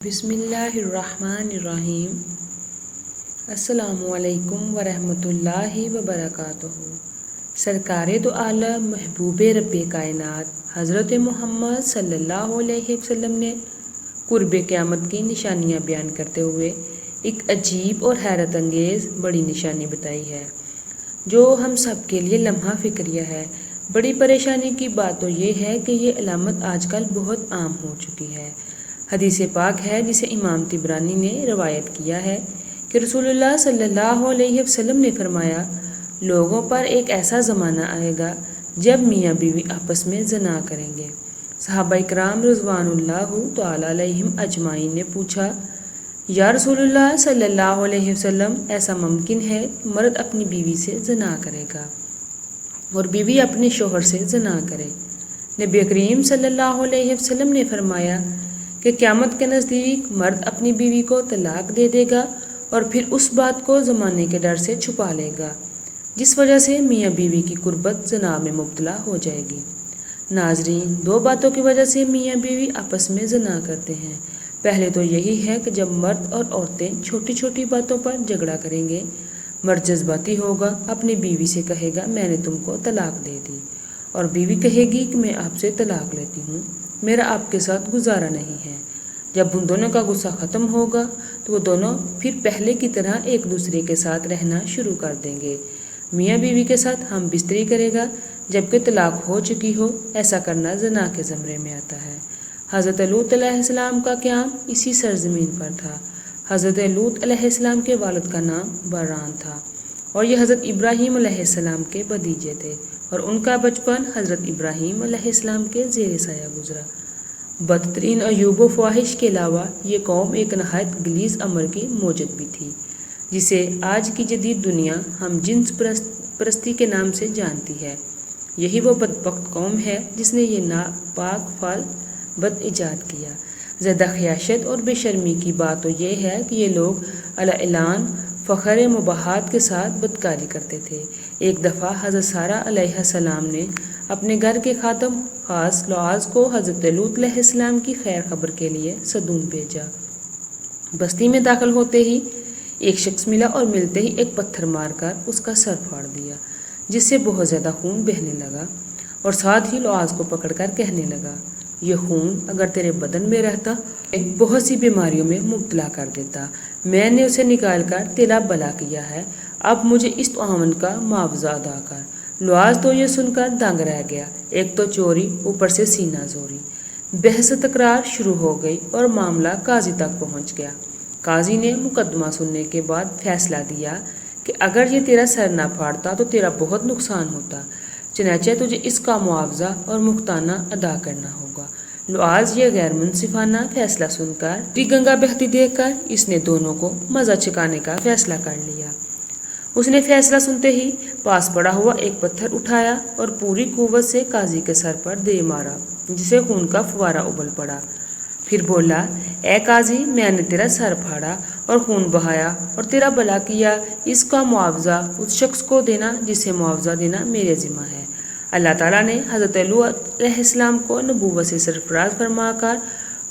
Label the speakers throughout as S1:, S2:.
S1: بسم اللہ الرحمن الرحیم۔ السلام علیکم ورحمۃ اللہ وبرکاتہ۔ سرکار دو عالم محبوب رب کائنات حضرت محمد صلی اللہ علیہ وسلم نے قرب قیامت کی نشانیاں بیان کرتے ہوئے ایک عجیب اور حیرت انگیز بڑی نشانی بتائی ہے جو ہم سب کے لیے لمحہ فکریہ ہے۔ بڑی پریشانی کی بات تو یہ ہے کہ یہ علامت آج کل بہت عام ہو چکی ہے۔ حدیث پاک ہے جسے امام طبرانی نے روایت کیا ہے کہ رسول اللہ صلی اللہ علیہ وسلم نے فرمایا، لوگوں پر ایک ایسا زمانہ آئے گا جب میاں بیوی آپس میں زنا کریں گے۔ صحابہ کرام رضوان اللہ تعالی علیہم اجمعین نے پوچھا، یا رسول اللہ صلی اللہ علیہ وسلم، ایسا ممکن ہے کہ مرد اپنی بیوی سے زنا کرے گا اور بیوی اپنے شوہر سے زنا کرے؟ نبی کریم صلی اللہ علیہ وسلم نے فرمایا کہ قیامت کے نزدیک مرد اپنی بیوی کو طلاق دے دے گا اور پھر اس بات کو زمانے کے ڈر سے چھپا لے گا جس وجہ سے میاں بیوی کی قربت زنا میں مبتلا ہو جائے گی۔ ناظرین، دو باتوں کی وجہ سے میاں بیوی آپس میں زنا کرتے ہیں۔ پہلے تو یہی ہے کہ جب مرد اور عورتیں چھوٹی چھوٹی باتوں پر جھگڑا کریں گے، مرد جذباتی ہوگا، اپنی بیوی سے کہے گا میں نے تم کو طلاق دے دی، اور بیوی کہے گی کہ میں آپ سے طلاق لیتی ہوں، میرا آپ کے ساتھ گزارا نہیں ہے۔ جب ان دونوں کا غصہ ختم ہوگا تو وہ دونوں پھر پہلے کی طرح ایک دوسرے کے ساتھ رہنا شروع کر دیں گے۔ میاں بیوی کے ساتھ ہم بستری کرے گا جبکہ طلاق ہو چکی ہو، ایسا کرنا زنا کے زمرے میں آتا ہے۔ حضرت لوط علیہ السلام کا قیام اسی سرزمین پر تھا۔ حضرت لوط علیہ السلام کے والد کا نام بران تھا اور یہ حضرت ابراہیم علیہ السلام کے بھتیجے تھے، اور ان کا بچپن حضرت ابراہیم علیہ السلام کے زیر سایہ گزرا۔ بدترین عیوب و فواہش کے علاوہ یہ قوم ایک نہایت غلیظ امر کی موجد بھی تھی، جسے آج کی جدید دنیا ہم جنس پرستی کے نام سے جانتی ہے۔ یہی وہ بدبخت قوم ہے جس نے یہ ناپاک فعل بد ایجاد کیا۔ زیادہ خیاشت اور بے شرمی کی بات تو یہ ہے کہ یہ لوگ علی اعلان فخر مباحات کے ساتھ بدکاری کرتے تھے۔ ایک دفعہ حضرت سارہ علیہ السلام نے اپنے گھر کے خادم خاص لعاز کو حضرت لوط علیہ السلام کی خیر خبر کے لیے صدوم بھیجا۔ بستی میں داخل ہوتے ہی ایک شخص ملا اور ملتے ہی ایک پتھر مار کر اس کا سر پھاڑ دیا، جس سے بہت زیادہ خون بہنے لگا، اور ساتھ ہی لعاز کو پکڑ کر کہنے لگا، یہ خون اگر تیرے بدن میں رہتا بہت سی بیماریوں میں مبتلا کر دیتا، میں نے اسے نکال کر تیلا بلا کیا ہے، اب مجھے اس تعاون کا معاوضہ ادا کر۔ لعاز تو یہ سن کر دنگ رہ گیا، ایک تو چوری، اوپر سے سینہ زوری۔ بحث تکرار شروع ہو گئی اور معاملہ قاضی تک پہنچ گیا۔ قاضی نے مقدمہ سننے کے بعد فیصلہ دیا کہ اگر یہ تیرا سر نہ پھاڑتا تو تیرا بہت نقصان ہوتا، چنانچہ تجھے اس کا معاوضہ اور مختانہ ادا کرنا ہوگا۔ لعاز یہ غیر منصفانہ فیصلہ سن کر گنگا بہتی دیکھ کر اس نے دونوں کو مزہ چکانے کا فیصلہ کر لیا۔ اس نے فیصلہ سنتے ہی پاس پڑا ہوا ایک پتھر اٹھایا اور پوری قوت سے قاضی کے سر پر دے مارا، جسے خون کا فوارہ ابل پڑا۔ پھر بولا، اے قاضی، میں نے تیرا سر پھاڑا اور خون بہایا اور تیرا بھلا کیا، اس کا معاوضہ اس شخص کو دینا جسے معاوضہ دینا میرے ذمہ ہے۔ اللہ تعالیٰ نے حضرت لوط علیہ السلام کو نبوت سے سرفراز فرما کر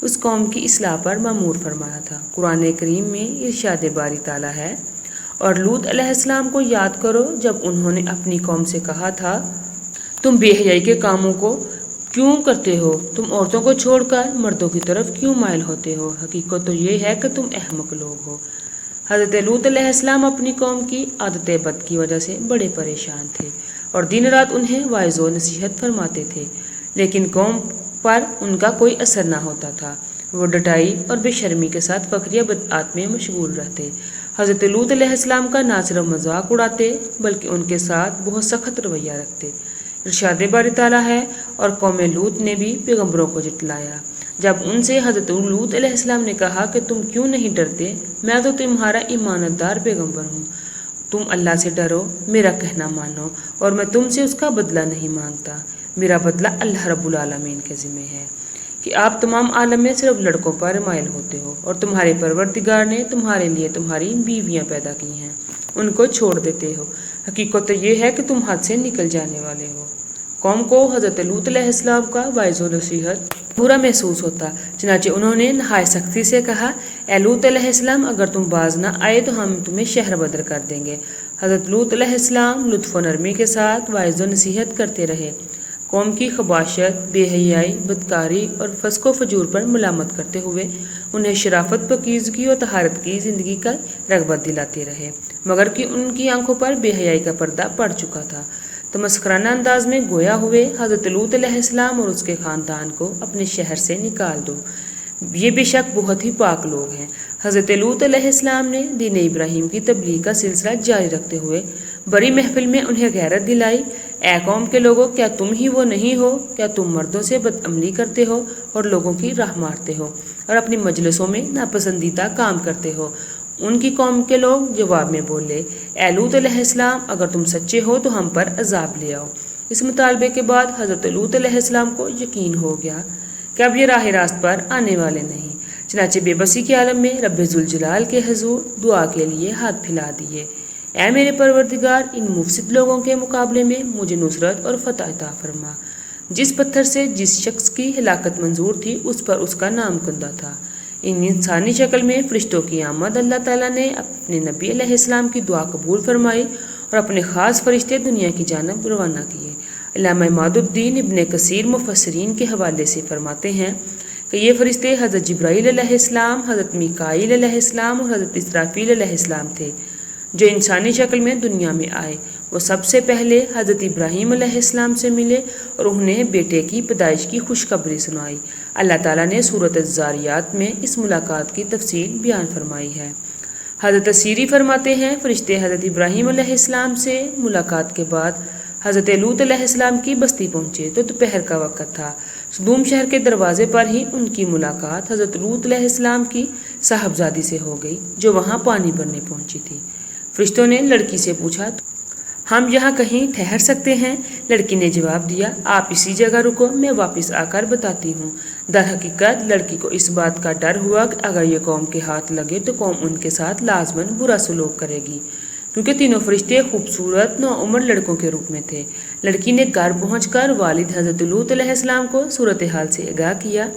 S1: اس قوم کی اصلاح پر مأمور فرمایا تھا۔ قرآن کریم میں ارشاد باری تعالیٰ ہے، اور لوط علیہ السلام کو یاد کرو جب انہوں نے اپنی قوم سے کہا تھا، تم بے حیائی کے کاموں کو کیوں کرتے ہو؟ تم عورتوں کو چھوڑ کر مردوں کی طرف کیوں مائل ہوتے ہو؟ حقیقت تو یہ ہے کہ تم احمق لوگ ہو۔ حضرت لوط علیہ السلام اپنی قوم کی عادت بد کی وجہ سے بڑے پریشان تھے اور دن رات انہیں واعظ و نصیحت فرماتے تھے، لیکن قوم پر ان کا کوئی اثر نہ ہوتا تھا۔ وہ ڈٹائی اور بے شرمی کے ساتھ فخریہ بدعات میں مشغول رہتے۔ حضرت لوط علیہ السلام کا نہ صرف مذاق اڑاتے بلکہ ان کے ساتھ بہت سخت رویہ رکھتے۔ ارشاد باری تعالیٰ ہے، اور قوم لوط نے بھی پیغمبروں کو جھٹلایا جب ان سے حضرت لوط علیہ السلام نے کہا کہ تم کیوں نہیں ڈرتے، میں تو تمہارا ایمانت دار پیغمبر ہوں، تم اللہ سے ڈرو، میرا کہنا مانو، اور میں تم سے اس کا بدلہ نہیں مانگتا، میرا بدلہ اللہ رب العالمین کے ذمہ ہے کہ آپ تمام عالم میں صرف لڑکوں پر مائل ہوتے ہو، اور تمہارے پروردگار نے تمہارے لیے تمہاری بیویاں پیدا کی ہیں، ان کو چھوڑ دیتے ہو، حقیقت تو یہ ہے کہ تم حد سے نکل جانے والے ہو۔ قوم کو حضرت لوط علیہ السلام کا واعظ و نصیحت برا محسوس ہوتا، چنانچہ انہوں نے نہایت سختی سے کہا، اے لوط علیہ السلام، اگر تم باز نہ آئے تو ہم تمہیں شہر بدر کر دیں گے۔ حضرت لوط علیہ السلام لطف و نرمی کے ساتھ واعظ و نصیحت کرتے رہے، قوم کی خباشت، بے حیائی، بدکاری اور فسق و فجور پر ملامت کرتے ہوئے انہیں شرافت، پاکیزگی اور طہارت کی زندگی کا رغبت دلاتے رہے، مگر کہ ان کی آنکھوں پر بے حیائی کا پردہ پڑ چکا تھا۔ تمسخرانہ انداز میں گویا ہوئے، حضرت لوط علیہ السلام اور اس کے خاندان کو اپنے شہر سے نکال دو، یہ بے شک بہت ہی پاک لوگ ہیں۔ حضرت لوط علیہ السلام نے دین ابراہیم کی تبلیغ کا سلسلہ جاری رکھتے ہوئے بڑی محفل میں انہیں غیرت دلائی، اے قوم کے لوگوں، کیا تم ہی وہ نہیں ہو؟ کیا تم مردوں سے بدعملی کرتے ہو اور لوگوں کی راہ مارتے ہو اور اپنی مجلسوں میں ناپسندیدہ کام کرتے ہو؟ ان کی قوم کے لوگ جواب میں بولے، اے لوط علیہ السلام، اگر تم سچے ہو تو ہم پر عذاب لے آؤ۔ اس مطالبے کے بعد حضرت لوط علیہ السلام کو یقین ہو گیا کہ اب یہ راہ راست پر آنے والے نہیں، چنانچہ بے بسی کے عالم میں رب ذوالجلال کے حضور دعا کے لیے ہاتھ پھیلا دیے، اے میرے پروردگار، ان مفسد لوگوں کے مقابلے میں مجھے نصرت اور فتح عطا فرما۔ جس پتھر سے جس شخص کی ہلاکت منظور تھی اس پر اس کا نام کندہ تھا۔ ان انسانی شکل میں فرشتوں کی آمد اللہ تعالیٰ نے اپنے نبی علیہ السلام کی دعا قبول فرمائی اور اپنے خاص فرشتے دنیا کی جانب روانہ کیے۔ علامہ عماد الدین ابن کثیر مفسرین کے حوالے سے فرماتے ہیں کہ یہ فرشتے حضرت جبرائیل علیہ السلام، حضرت میکائیل علیہ السلام اور حضرت اسرافیل علیہ السلام تھے، جو انسانی شکل میں دنیا میں آئے۔ وہ سب سے پہلے حضرت ابراہیم علیہ السلام سے ملے اور انہیں بیٹے کی پیدائش کی خوشخبری سنائی۔ اللہ تعالیٰ نے سورۃ الذاریات میں اس ملاقات کی تفصیل بیان فرمائی ہے۔ حضرت سیری فرماتے ہیں، فرشتے حضرت ابراہیم علیہ السلام سے ملاقات کے بعد حضرت لوط علیہ السلام کی بستی پہنچے تو دوپہر کا وقت تھا۔ صدوم شہر کے دروازے پر ہی ان کی ملاقات حضرت لوط علیہ السلام کی صاحبزادی سے ہو گئی، جو وہاں پانی بھرنے پہنچی تھی۔ فرشتوں نے لڑکی سے پوچھا، ہم یہاں کہیں ٹھہر سکتے ہیں؟ لڑکی نے جواب دیا، آپ اسی جگہ رکو، میں واپس آ کر بتاتی ہوں۔ در حقیقت لڑکی کو اس بات کا ڈر ہوا کہ اگر یہ قوم کے ہاتھ لگے تو قوم ان کے ساتھ لازماً برا سلوک کرے گی، کیونکہ تینوں فرشتے خوبصورت نوعمر لڑکوں کے روپ میں تھے۔ لڑکی نے گھر پہنچ کر والد حضرت لوط علیہ السلام کو صورتحال سے آگاہ کیا۔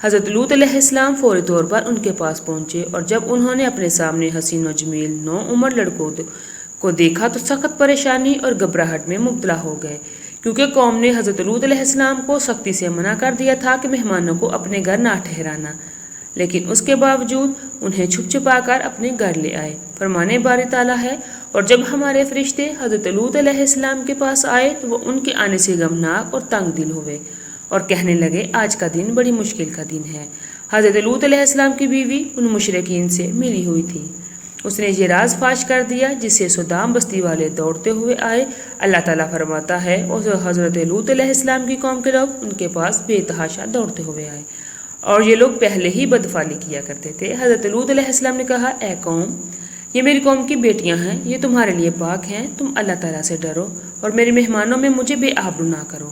S1: حضرت لوط علیہ السلام فوری طور پر ان کے پاس پہنچے اور جب انہوں نے اپنے سامنے حسین و جمیل نوعمر لڑکوں کو دیکھا تو سخت پریشانی اور گھبراہٹ میں مبتلا ہو گئے، کیونکہ قوم نے حضرت لوط علیہ السلام کو سختی سے منع کر دیا تھا کہ مہمانوں کو اپنے گھر نہ ٹھہرانا، لیکن اس کے باوجود انہیں چھپ چھپا کر اپنے گھر لے آئے۔ فرمانے باری تعالیٰ ہے، اور جب ہمارے فرشتے حضرت لوط علیہ السلام کے پاس آئے تو وہ ان کے آنے سے غمناک اور تنگ دل ہوئے اور کہنے لگے، آج کا دن بڑی مشکل کا دن ہے۔ حضرت لوط علیہ السلام کی بیوی ان مشرکین سے ملی ہوئی تھی۔ اس نے یہ راز فاش کر دیا جس سے صدام بستی والے دوڑتے ہوئے آئے۔ اللہ تعالیٰ فرماتا ہے، اور حضرت لوط علیہ السلام کی قوم کے لوگ ان کے پاس بے تحاشا دوڑتے ہوئے آئے، اور یہ لوگ پہلے ہی بدفعلی کیا کرتے تھے۔ حضرت لوط علیہ السلام نے کہا، اے قوم، یہ میری قوم کی بیٹیاں ہیں، یہ تمہارے لیے پاک ہیں، تم اللہ تعالیٰ سے ڈرو اور میرے مہمانوں میں مجھے بے آبرو نہ کرو۔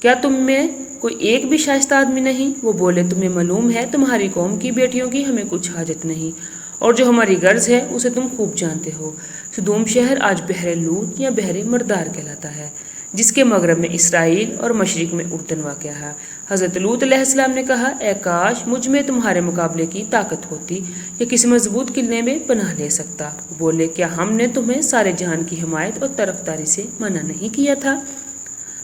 S1: کیا تم میں کوئی ایک بھی شائستہ آدمی نہیں؟ وہ بولے، تمہیں معلوم ہے تمہاری قوم کی بیٹیوں کی ہمیں کچھ حاجت نہیں، اور جو ہماری غرض ہے اسے تم خوب جانتے ہو۔ صدوم شہر آج بحر لوط یا بحر مردار کہلاتا ہے، جس کے مغرب میں اسرائیل اور مشرق میں اردن واقع ہے۔ حضرت لوط علیہ السلام نے کہا، اے کاش مجھ میں تمہارے مقابلے کی طاقت ہوتی یا کسی مضبوط قلعے میں پناہ لے سکتا۔ بولے، کیا ہم نے تمہیں سارے جہان کی حمایت اور طرفداری سے منع نہیں کیا تھا؟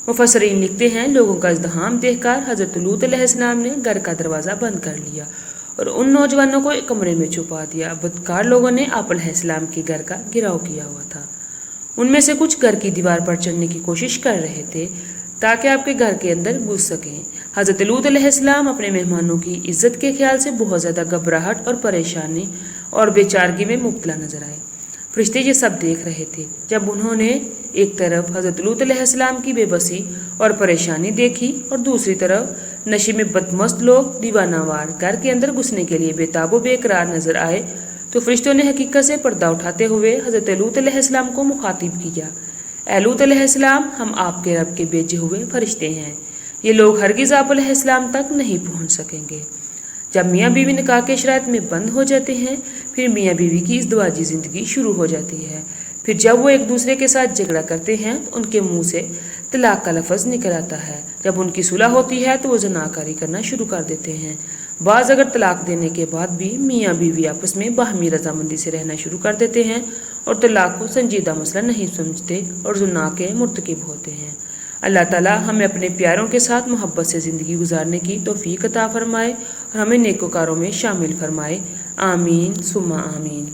S1: مفسرین لکھتے ہیں، لوگوں کا ازدحام دیکھ کر حضرت لوط علیہ السلام نے گھر کا دروازہ بند کر لیا اور ان نوجوانوں کو ایک کمرے میں چھپا دیا۔ بدکار لوگوں نے آپ علیہ السلام کے گھر کا گھیراؤ کیا ہوا تھا۔ ان میں سے کچھ گھر کی دیوار پر چڑھنے کی کوشش کر رہے تھے تاکہ آپ کے گھر کے اندر گھس سکیں۔ حضرت لوط علیہ السلام اپنے مہمانوں کی عزت کے خیال سے بہت زیادہ گھبراہٹ اور پریشانی اور بے چارگی میں مبتلا نظر آئے۔ فرشتے یہ سب دیکھ رہے تھے۔ جب انہوں نے ایک طرف حضرت لوط علیہ السلام کی بے بسی اور پریشانی دیکھی اور دوسری طرف نشے میں بدمست لوگ دیوانہ وار گھر کے اندر گھسنے کے لیے بے تاب و بے قرار نظر آئے، تو فرشتوں نے حقیقت سے پردہ اٹھاتے ہوئے حضرت لوط علیہ السلام کو مخاطب کیا، اے لوط علیہ السلام، ہم آپ کے رب کے بھیجے ہوئے فرشتے ہیں، یہ لوگ ہرگز آپ علیہ السلام تک نہیں پہنچ سکیں گے۔ جب میاں بیوی نکاح کے شرائط میں بند ہو جاتے ہیں، پھر میاں بیوی کی ازدواجی زندگی شروع ہو جاتی ہے۔ پھر جب وہ ایک دوسرے کے ساتھ جھگڑا کرتے ہیں تو ان کے منہ سے طلاق کا لفظ نکل آتا ہے۔ جب ان کی صلح ہوتی ہے تو وہ زناکاری کرنا شروع کر دیتے ہیں۔ بعض اگر طلاق دینے کے بعد بھی میاں بیوی آپس میں باہمی رضامندی سے رہنا شروع کر دیتے ہیں اور طلاق کو سنجیدہ مسئلہ نہیں سمجھتے اور زنا کے مرتکب ہوتے ہیں۔ اللہ تعالیٰ ہمیں اپنے پیاروں کے ساتھ محبت سے زندگی گزارنے کی توفیق عطا فرمائے اور ہمیں نیکوکاروں میں شامل فرمائے۔ آمین ثم آمین۔